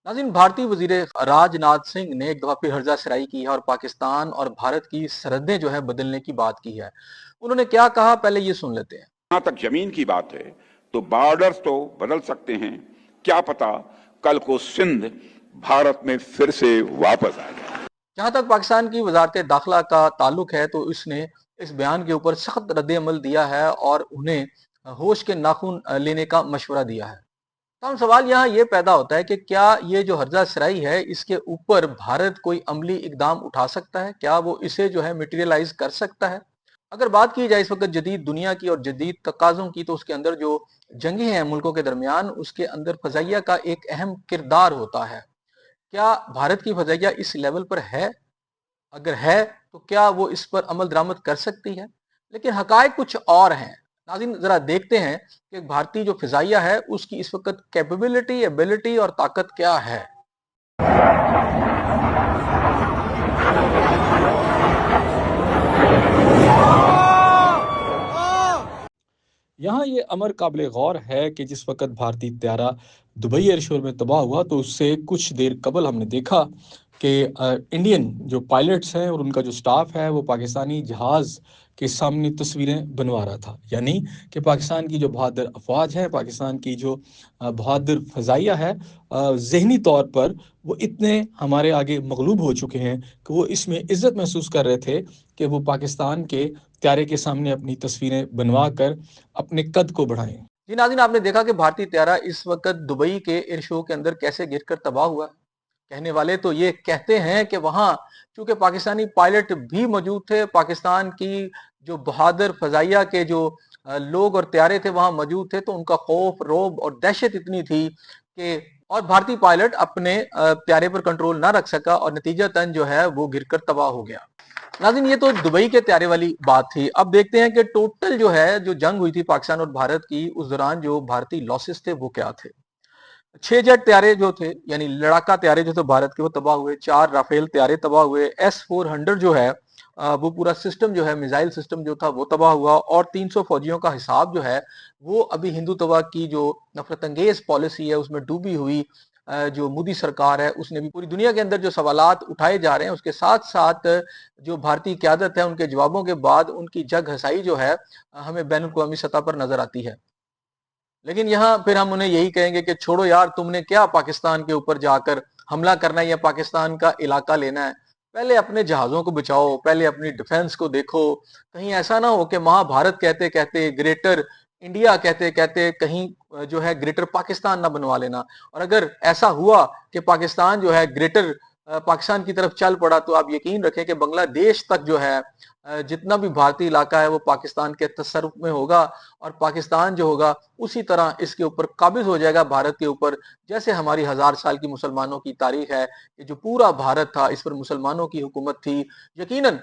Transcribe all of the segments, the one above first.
नाज़रीन, भारतीय वजीर राजनाथ सिंह ने एक दफा फिर हर्जा सराई की है और पाकिस्तान और भारत की सरहदें जो है बदलने की बात की है। उन्होंने क्या कहा, पहले ये सुन लेते हैं। जहां तक जमीन की बात है तो बॉर्डर्स तो बदल सकते हैं, क्या पता कल को सिंध भारत में फिर से वापस आ जाए। जहां तक पाकिस्तान की वजारत दाखिला का ताल्लुक है तो इसने इस बयान के ऊपर सख्त रद्द अमल दिया है और उन्हें होश के नाखून लेने का मशवरा दिया है। तो हम सवाल यहाँ ये पैदा होता है कि क्या ये जो हर्जा सराई है इसके ऊपर भारत कोई अमली इकदाम उठा सकता है? क्या वो इसे जो है मटेरियलाइज कर सकता है? अगर बात की जाए इस वक्त जदीद दुनिया की और जदीद तकाज़ों की, तो उसके अंदर जो जंगे हैं मुल्कों के दरमियान, उसके अंदर फजाइया का एक अहम किरदार होता है। क्या भारत की फजाइया इस लेवल पर है? अगर है तो क्या वो इस पर अमल दरामद कर सकती है? लेकिन हकायक कुछ और हैं। नाज़रीन, जरा देखते हैं कि भारतीय जो फिजाइया है उसकी इस वक्त कैपेबिलिटी, एबिलिटी और ताकत क्या है। यहाँ ये अमर काबिल गौर है कि जिस वक्त भारतीय त्यारा दुबई एयर शो में तबाह हुआ तो उससे कुछ देर कबल हमने देखा कि इंडियन जो पायलट्स हैं और उनका जो स्टाफ है वो पाकिस्तानी जहाज़ के सामने तस्वीरें बनवा रहा था। यानी कि पाकिस्तान की जो बहादुर अफवाज है, पाकिस्तान की जो बहादुर फ़ज़ाइया है, ज़हनी तौर पर वो इतने हमारे आगे मगलूब हो चुके हैं कि वो इसमें इज़्ज़त महसूस कर रहे थे कि वो पाकिस्तान के त्यारे के सामने अपनी तस्वीरें बनवा कर अपने कद को बढ़ाएं। जी नाज़रीन, आपने देखा कि भारतीय त्यारा इस वक्त दुबई के एयर शो के अंदर कैसे गिरकर तबाह हुआ। कहने वाले तो ये कहते हैं कि वहां चूंकि पाकिस्तानी पायलट भी मौजूद थे, पाकिस्तान की जो बहादुर फजाइया के जो लोग और त्यारे थे वहां मौजूद थे, तो उनका खौफ, रोब और दहशत इतनी थी कि और भारतीय पायलट अपने त्यारे पर कंट्रोल ना रख सका और नतीजतन जो है वो गिरकर तबाह हो गया। नाज़रीन, ये तो दुबई के त्यारे वाली बात थी। अब देखते हैं कि टोटल जो है जो जंग हुई थी पाकिस्तान और भारत की, उस दौरान जो भारतीय लॉसेस थे वो क्या थे। 6 जेट त्यारे जो थे, यानी लड़ाका त्यारे जो थे भारत के, वो तबाह हुए। 4 राफेल त्यारे तबाह हुए। S-400 जो है वो पूरा सिस्टम जो है, मिसाइल सिस्टम जो था वो तबाह हुआ। और 300 फौजियों का हिसाब जो है वो अभी हिंदुत्व की जो नफरत अंगेज पॉलिसी है उसमें डूबी हुई जो मोदी सरकार है उसने भी पूरी दुनिया के अंदर जो सवालात उठाए जा रहे हैं उसके साथ साथ जो भारतीय क्यादत है उनके जवाबों के बाद उनकी जग हसाई जो है हमें बैनुल अवी सतह पर नजर आती है। लेकिन यहाँ फिर हम उन्हें यही कहेंगे कि छोड़ो यार, तुमने क्या पाकिस्तान के ऊपर जाकर हमला करना है या पाकिस्तान का इलाका लेना है। पहले अपने जहाजों को बचाओ, पहले अपनी डिफेंस को देखो। कहीं ऐसा ना हो कि महाभारत कहते कहते, ग्रेटर इंडिया कहते कहते कहीं जो है ग्रेटर पाकिस्तान ना बनवा लेना। और अगर ऐसा हुआ कि पाकिस्तान जो है ग्रेटर पाकिस्तान की तरफ चल पड़ा, तो आप यकीन रखें कि बांग्लादेश तक जो है जितना भी भारतीय इलाका है वो पाकिस्तान के तसर्रुफ में होगा। और पाकिस्तान जो होगा उसी तरह इसके ऊपर काबिज हो जाएगा भारत के ऊपर। जैसे हमारी 1000 साल की मुसलमानों की तारीख है, ये जो पूरा भारत था इस पर मुसलमानों की हुकूमत थी। यकीनन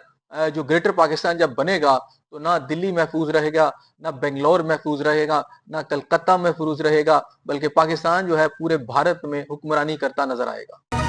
जो ग्रेटर पाकिस्तान जब बनेगा तो ना दिल्ली महफूज रहेगा, ना बेंगलोर महफूज रहेगा, ना कलकत्ता महफूज रहेगा, बल्कि पाकिस्तान जो है पूरे भारत में हुक्मरानी करता नजर आएगा।